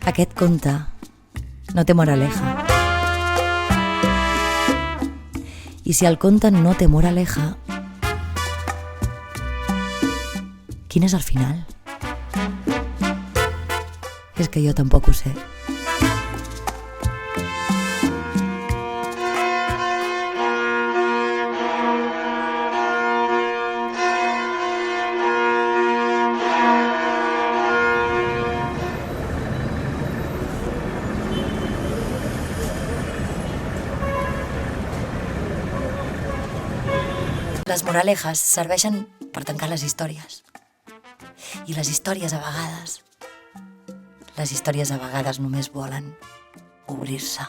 Aquest conte no té moraleja. I si el conte no té moraleja, quin és el final? És que jo tampoc ho sé. Les moralejas serveixen per tancar les històries. I les històries a vegades només volen obrir-se.